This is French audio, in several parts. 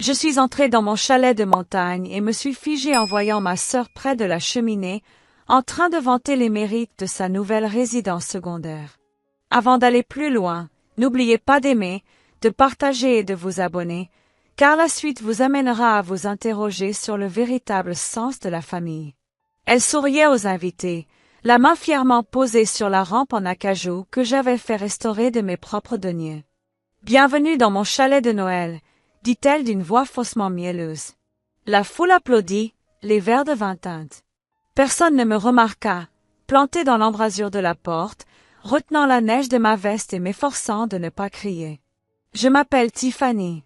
Je suis entrée dans mon chalet de montagne et me suis figée en voyant ma sœur près de la cheminée, en train de vanter les mérites de sa nouvelle résidence secondaire. Avant d'aller plus loin, n'oubliez pas d'aimer, de partager et de vous abonner, car la suite vous amènera à vous interroger sur le véritable sens de la famille. Elle souriait aux invités, la main fièrement posée sur la rampe en acajou que j'avais fait restaurer de mes propres deniers. « Bienvenue dans mon chalet de Noël », dit-elle d'une voix faussement mielleuse. La foule applaudit, les verres de vin tintent. Personne ne me remarqua, plantée dans l'embrasure de la porte, retenant la neige de ma veste et m'efforçant de ne pas crier. Je m'appelle Tiffany.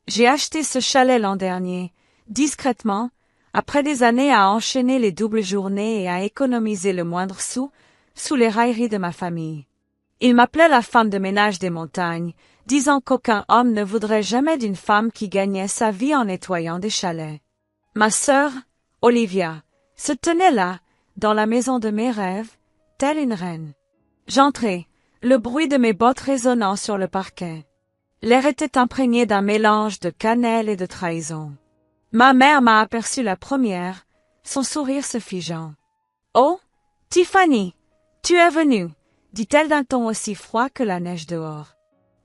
J'ai acheté ce chalet l'an dernier, discrètement, après des années à enchaîner les doubles journées et à économiser le moindre sou, sous les railleries de ma famille. Il m'appelait la femme de ménage des montagnes, disant qu'aucun homme ne voudrait jamais d'une femme qui gagnait sa vie en nettoyant des chalets. Ma sœur, Olivia, se tenait là, dans la maison de mes rêves, telle une reine. J'entrai, le bruit de mes bottes résonnant sur le parquet. L'air était imprégné d'un mélange de cannelle et de trahison. Ma mère m'a aperçu la première, son sourire se figeant. « Oh, Tiffany, tu es venue » dit-elle d'un ton aussi froid que la neige dehors.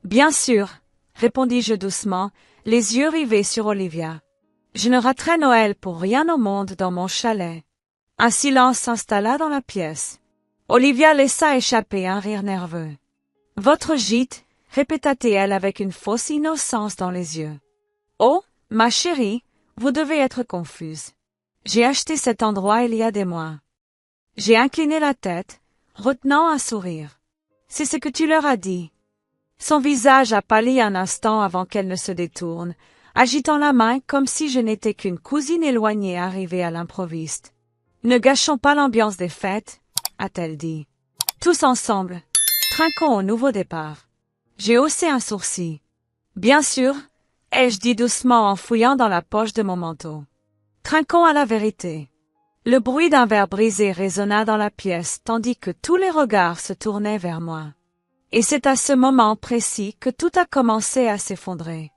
« Bien sûr » répondis-je doucement, les yeux rivés sur Olivia. Je ne raterai Noël pour rien au monde dans mon chalet. Un silence s'installa dans la pièce. Olivia laissa échapper un rire nerveux. « Votre gîte » répéta-t-elle avec une fausse innocence dans les yeux. « Oh, ma chérie, vous devez être confuse. J'ai acheté cet endroit il y a des mois. » J'ai incliné la tête, retenant un sourire. « C'est ce que tu leur as dit. » Son visage a pâli un instant avant qu'elle ne se détourne, agitant la main comme si je n'étais qu'une cousine éloignée arrivée à l'improviste. « Ne gâchons pas l'ambiance des fêtes, » a-t-elle dit. « Tous ensemble, trinquons au nouveau départ. » J'ai haussé un sourcil. « Bien sûr, » ai-je dit doucement en fouillant dans la poche de mon manteau. « Trinquons à la vérité. » Le bruit d'un verre brisé résonna dans la pièce tandis que tous les regards se tournaient vers moi. Et c'est à ce moment précis que tout a commencé à s'effondrer.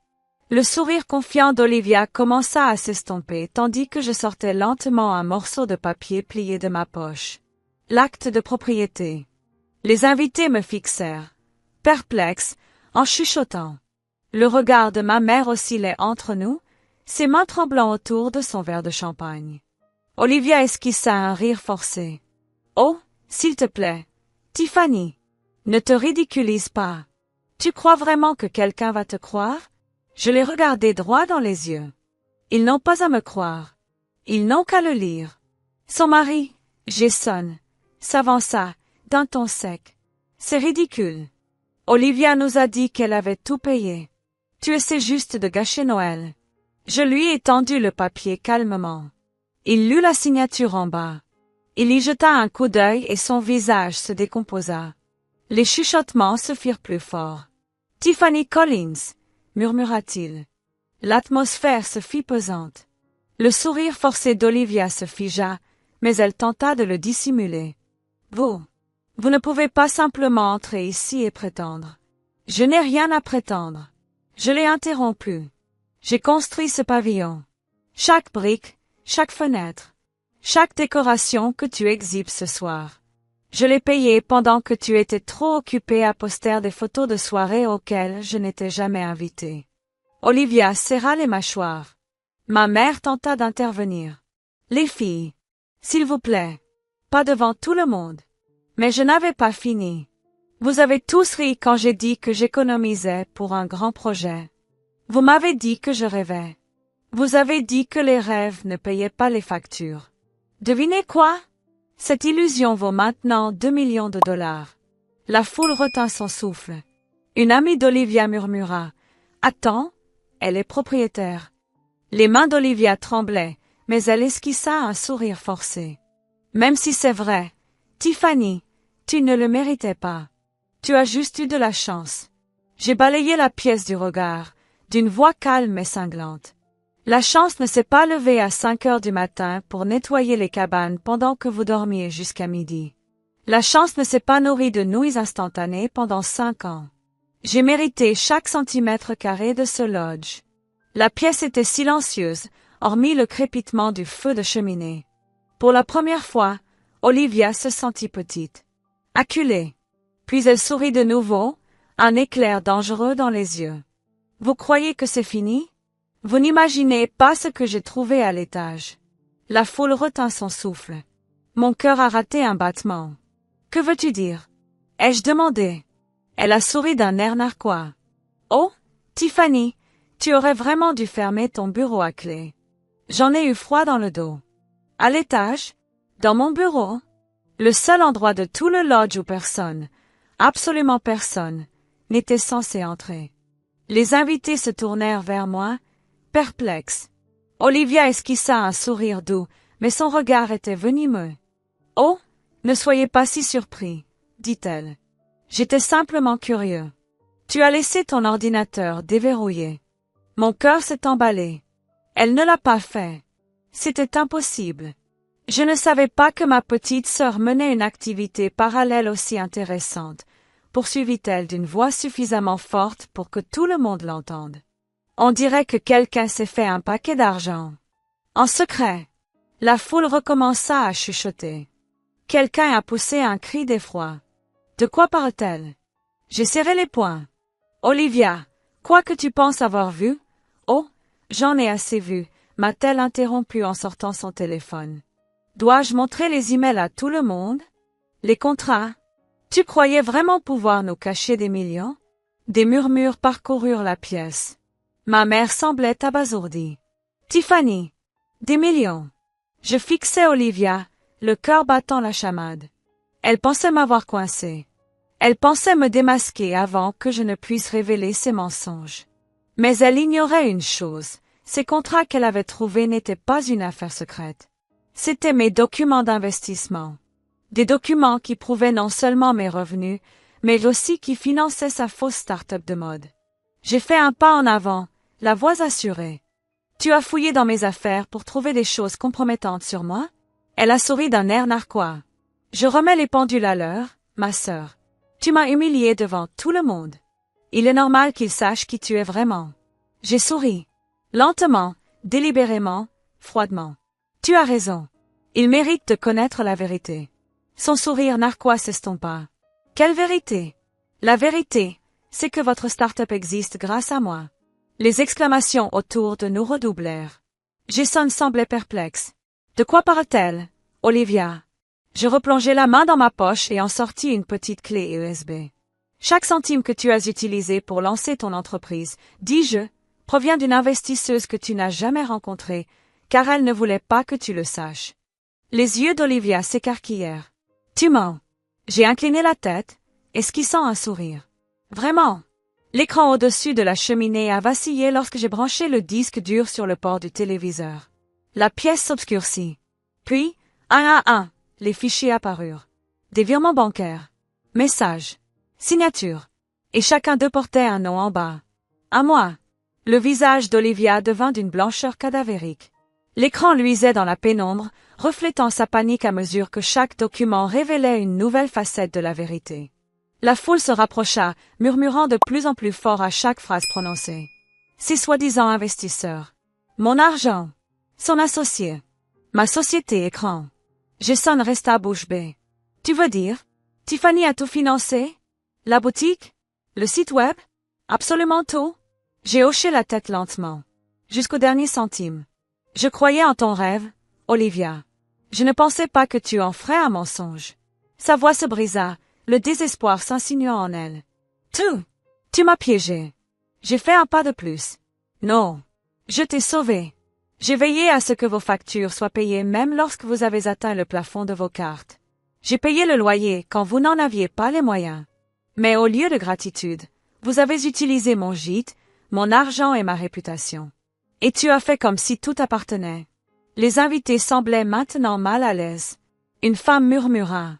Le sourire confiant d'Olivia commença à s'estomper tandis que je sortais lentement un morceau de papier plié de ma poche. L'acte de propriété. Les invités me fixèrent, perplexes, en chuchotant. Le regard de ma mère oscillait entre nous, ses mains tremblant autour de son verre de champagne. Olivia esquissa un rire forcé. « Oh, s'il te plaît, Tiffany, ne te ridiculise pas. Tu crois vraiment que quelqu'un va te croire ?» Je l'ai regardé droit dans les yeux. Ils n'ont pas à me croire. Ils n'ont qu'à le lire. Son mari, Jason, s'avança, d'un ton sec. « C'est ridicule. Olivia nous a dit qu'elle avait tout payé. Tu essaies juste de gâcher Noël. » Je lui ai tendu le papier calmement. Il lut la signature en bas. Il y jeta un coup d'œil et son visage se décomposa. Les chuchotements se firent plus forts. « Tiffany Collins » murmura-t-il. L'atmosphère se fit pesante. Le sourire forcé d'Olivia se figea, mais elle tenta de le dissimuler. « Vous ne pouvez pas simplement entrer ici et prétendre. » « Je n'ai rien à prétendre. » Je l'ai interrompu. « J'ai construit ce pavillon. Chaque brique, chaque fenêtre, chaque décoration que tu exhibes ce soir. Je l'ai payé pendant que tu étais trop occupé à poster des photos de soirées auxquelles je n'étais jamais invitée. » Olivia serra les mâchoires. Ma mère tenta d'intervenir. « Les filles, s'il vous plaît, pas devant tout le monde. » Mais je n'avais pas fini. Vous avez tous ri quand j'ai dit que j'économisais pour un grand projet. Vous m'avez dit que je rêvais. Vous avez dit que les rêves ne payaient pas les factures. Devinez quoi? Cette illusion vaut maintenant 2 millions de dollars. La foule retint son souffle. Une amie d'Olivia murmura. Attends, elle est propriétaire. Les mains d'Olivia tremblaient, mais elle esquissa un sourire forcé. Même si c'est vrai, Tiffany, tu ne le méritais pas. Tu as juste eu de la chance. J'ai balayé la pièce du regard, d'une voix calme et cinglante. La chance ne s'est pas levée à 5 heures du matin pour nettoyer les cabanes pendant que vous dormiez jusqu'à midi. La chance ne s'est pas nourrie de nouilles instantanées pendant 5 ans. J'ai mérité chaque centimètre carré de ce lodge. La pièce était silencieuse, hormis le crépitement du feu de cheminée. Pour la première fois, Olivia se sentit petite, acculée. Puis elle sourit de nouveau, un éclair dangereux dans les yeux. Vous croyez que c'est fini? Vous n'imaginez pas ce que j'ai trouvé à l'étage. La foule retint son souffle. Mon cœur a raté un battement. Que veux-tu dire? Ai-je demandé. Elle a souri d'un air narquois. Oh, Tiffany, tu aurais vraiment dû fermer ton bureau à clé. J'en ai eu froid dans le dos. À l'étage? Dans mon bureau? Le seul endroit de tout le lodge où personne, absolument personne, n'était censé entrer. Les invités se tournèrent vers moi, perplexes. Olivia esquissa un sourire doux, mais son regard était venimeux. « Oh, ne soyez pas si surpris, » dit-elle. « J'étais simplement curieux. Tu as laissé ton ordinateur déverrouillé. » Mon cœur s'est emballé. Elle ne l'a pas fait. C'était impossible. Je ne savais pas que ma petite sœur menait une activité parallèle aussi intéressante, poursuivit-elle d'une voix suffisamment forte pour que tout le monde l'entende. On dirait que quelqu'un s'est fait un paquet d'argent. En secret. La foule recommença à chuchoter. Quelqu'un a poussé un cri d'effroi. De quoi parle-t-elle? J'ai serré les poings. Olivia, quoi que tu penses avoir vu? Oh, j'en ai assez vu, m'a-t-elle interrompu en sortant son téléphone. Dois-je montrer les emails à tout le monde? Les contrats? Tu croyais vraiment pouvoir nous cacher des millions? Des murmures parcoururent la pièce. Ma mère semblait abasourdie. Tiffany! Des millions! Je fixais Olivia, le cœur battant la chamade. Elle pensait m'avoir coincé. Elle pensait me démasquer avant que je ne puisse révéler ses mensonges. Mais elle ignorait une chose, ces contrats qu'elle avait trouvés n'étaient pas une affaire secrète. C'étaient mes documents d'investissement. Des documents qui prouvaient non seulement mes revenus, mais aussi qui finançaient sa fausse start-up de mode. J'ai fait un pas en avant, la voix assurée. Tu as fouillé dans mes affaires pour trouver des choses compromettantes sur moi? Elle a souri d'un air narquois. Je remets les pendules à l'heure, ma sœur. Tu m'as humiliée devant tout le monde. Il est normal qu'il sache qui tu es vraiment. J'ai souri. Lentement, délibérément, froidement. Tu as raison. Il mérite de connaître la vérité. Son sourire narquois s'estompa. Quelle vérité? La vérité, c'est que votre start-up existe grâce à moi. Les exclamations autour de nous redoublèrent. Jason semblait perplexe. De quoi parle-t-elle, Olivia? Je replongeai la main dans ma poche et en sortis une petite clé USB. Chaque centime que tu as utilisé pour lancer ton entreprise, dis-je, provient d'une investisseuse que tu n'as jamais rencontrée, car elle ne voulait pas que tu le saches. Les yeux d'Olivia s'écarquillèrent. Tu mens. J'ai incliné la tête, esquissant un sourire. Vraiment. L'écran au-dessus de la cheminée a vacillé lorsque j'ai branché le disque dur sur le port du téléviseur. La pièce s'obscurcit. Puis, un à un, les fichiers apparurent. Des virements bancaires. Messages. Signatures. Et chacun d'eux portait un nom en bas. À moi. Le visage d'Olivia devint d'une blancheur cadavérique. L'écran luisait dans la pénombre, reflétant sa panique à mesure que chaque document révélait une nouvelle facette de la vérité. La foule se rapprocha, murmurant de plus en plus fort à chaque phrase prononcée. Ses soi-disant investisseurs. Mon argent. Son associé. Ma société écran. Jason resta bouche bée. Tu veux dire? Tiffany a tout financé? La boutique? Le site web? Absolument tout? J'ai hoché la tête lentement. Jusqu'au dernier centime. Je croyais en ton rêve, Olivia. Je ne pensais pas que tu en ferais un mensonge. Sa voix se brisa, le désespoir s'insinuant en elle. Tu m'as piégé. J'ai fait un pas de plus. Non. Je t'ai sauvé. J'ai veillé à ce que vos factures soient payées même lorsque vous avez atteint le plafond de vos cartes. J'ai payé le loyer quand vous n'en aviez pas les moyens. Mais au lieu de gratitude, vous avez utilisé mon gîte, mon argent et ma réputation. Et tu as fait comme si tout appartenait. Les invités semblaient maintenant mal à l'aise. Une femme murmura.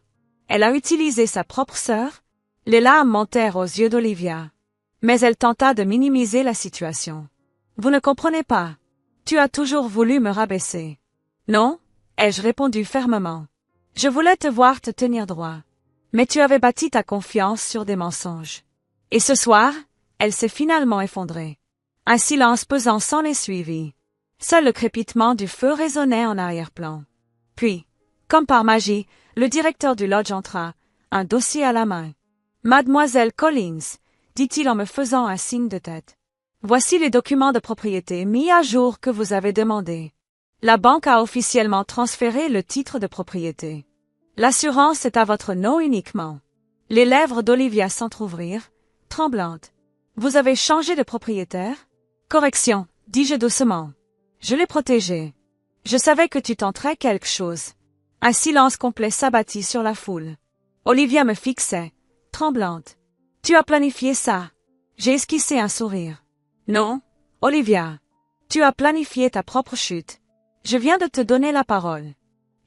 Elle a utilisé sa propre sœur? Les larmes montèrent aux yeux d'Olivia. Mais elle tenta de minimiser la situation. Vous ne comprenez pas. Tu as toujours voulu me rabaisser. Non, ai-je répondu fermement. Je voulais te voir te tenir droit. Mais tu avais bâti ta confiance sur des mensonges. Et ce soir, elle s'est finalement effondrée. Un silence pesant s'en est suivi. Seul le crépitement du feu résonnait en arrière-plan. Puis, comme par magie, le directeur du lodge entra, un dossier à la main. « Mademoiselle Collins », dit-il en me faisant un signe de tête. « Voici les documents de propriété mis à jour que vous avez demandés. La banque a officiellement transféré le titre de propriété. L'assurance est à votre nom uniquement. » Les lèvres d'Olivia s'entr'ouvrirent, tremblantes. « Vous avez changé de propriétaire? » « Correction, dis-je doucement. Je l'ai protégé. Je savais que tu tenterais quelque chose. » Un silence complet s'abattit sur la foule. Olivia me fixait, tremblante. « Tu as planifié ça? » J'ai esquissé un sourire. « Non, Olivia. Tu as planifié ta propre chute. Je viens de te donner la parole. »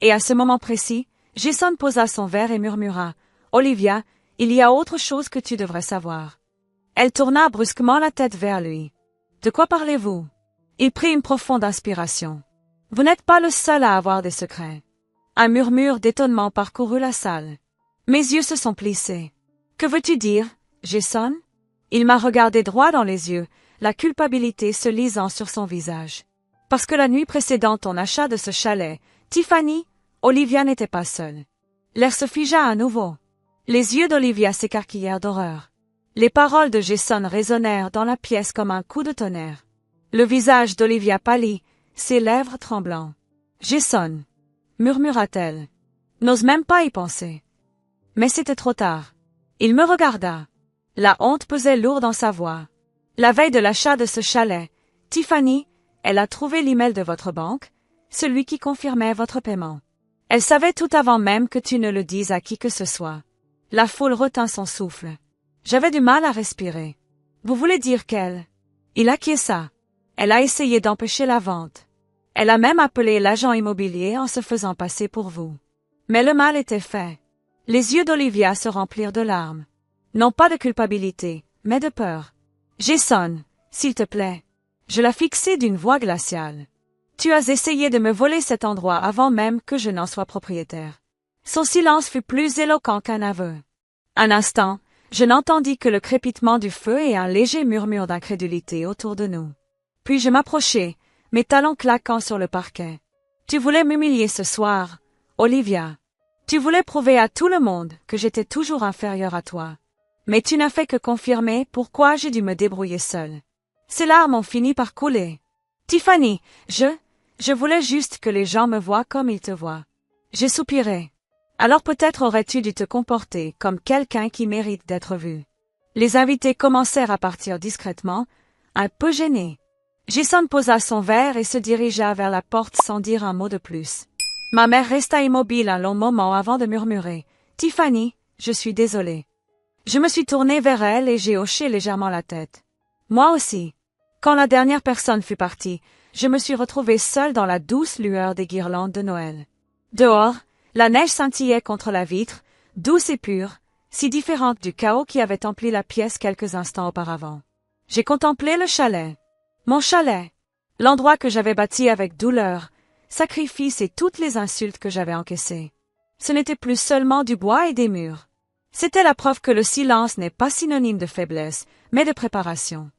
Et à ce moment précis, Jason posa son verre et murmura. « Olivia, il y a autre chose que tu devrais savoir. » Elle tourna brusquement la tête vers lui. « De quoi parlez-vous? » Il prit une profonde inspiration. « Vous n'êtes pas le seul à avoir des secrets. » Un murmure d'étonnement parcourut la salle. Mes yeux se sont plissés. « Que veux-tu dire, Jason? » Il m'a regardé droit dans les yeux, la culpabilité se lisant sur son visage. Parce que la nuit précédant ton achat de ce chalet, Tiffany, Olivia n'était pas seule. L'air se figea à nouveau. Les yeux d'Olivia s'écarquillèrent d'horreur. Les paroles de Jason résonnèrent dans la pièce comme un coup de tonnerre. Le visage d'Olivia pâlit, ses lèvres tremblant. « Jason !» murmura-t-elle. « N'ose même pas y penser. » Mais c'était trop tard. Il me regarda. La honte pesait lourd dans sa voix. « La veille de l'achat de ce chalet, Tiffany, elle a trouvé l'email de votre banque, celui qui confirmait votre paiement. Elle savait tout avant même que tu ne le dises à qui que ce soit. » La foule retint son souffle. J'avais du mal à respirer. « Vous voulez dire qu'elle... » Il acquiesça. Elle a essayé d'empêcher la vente. Elle a même appelé l'agent immobilier en se faisant passer pour vous. Mais le mal était fait. Les yeux d'Olivia se remplirent de larmes. Non pas de culpabilité, mais de peur. « Jason, s'il te plaît. » Je la fixai d'une voix glaciale. « Tu as essayé de me voler cet endroit avant même que je n'en sois propriétaire. » Son silence fut plus éloquent qu'un aveu. Un instant, je n'entendis que le crépitement du feu et un léger murmure d'incrédulité autour de nous. Puis je m'approchai, mes talons claquant sur le parquet. « Tu voulais m'humilier ce soir, Olivia. Tu voulais prouver à tout le monde que j'étais toujours inférieure à toi. Mais tu n'as fait que confirmer pourquoi j'ai dû me débrouiller seule. Ces larmes ont fini par couler. Tiffany, je voulais juste que les gens me voient comme ils te voient. » J'ai soupiré. Alors peut-être aurais-tu dû te comporter comme quelqu'un qui mérite d'être vu. Les invités commencèrent à partir discrètement, un peu gênés. Jason posa son verre et se dirigea vers la porte sans dire un mot de plus. Ma mère resta immobile un long moment avant de murmurer. « Tiffany, je suis désolée. » Je me suis tournée vers elle et j'ai hoché légèrement la tête. Moi aussi. Quand la dernière personne fut partie, je me suis retrouvée seule dans la douce lueur des guirlandes de Noël. Dehors, la neige scintillait contre la vitre, douce et pure, si différente du chaos qui avait empli la pièce quelques instants auparavant. J'ai contemplé le chalet. Mon chalet. L'endroit que j'avais bâti avec douleur, sacrifice et toutes les insultes que j'avais encaissées. Ce n'était plus seulement du bois et des murs. C'était la preuve que le silence n'est pas synonyme de faiblesse, mais de préparation.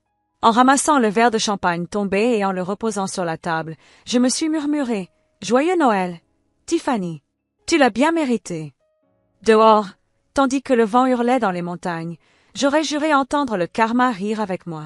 En ramassant le verre de champagne tombé et en le reposant sur la table, je me suis murmuré « Joyeux Noël, Tiffany. Tu l'as bien mérité. » Dehors, tandis que le vent hurlait dans les montagnes, j'aurais juré entendre le karma rire avec moi.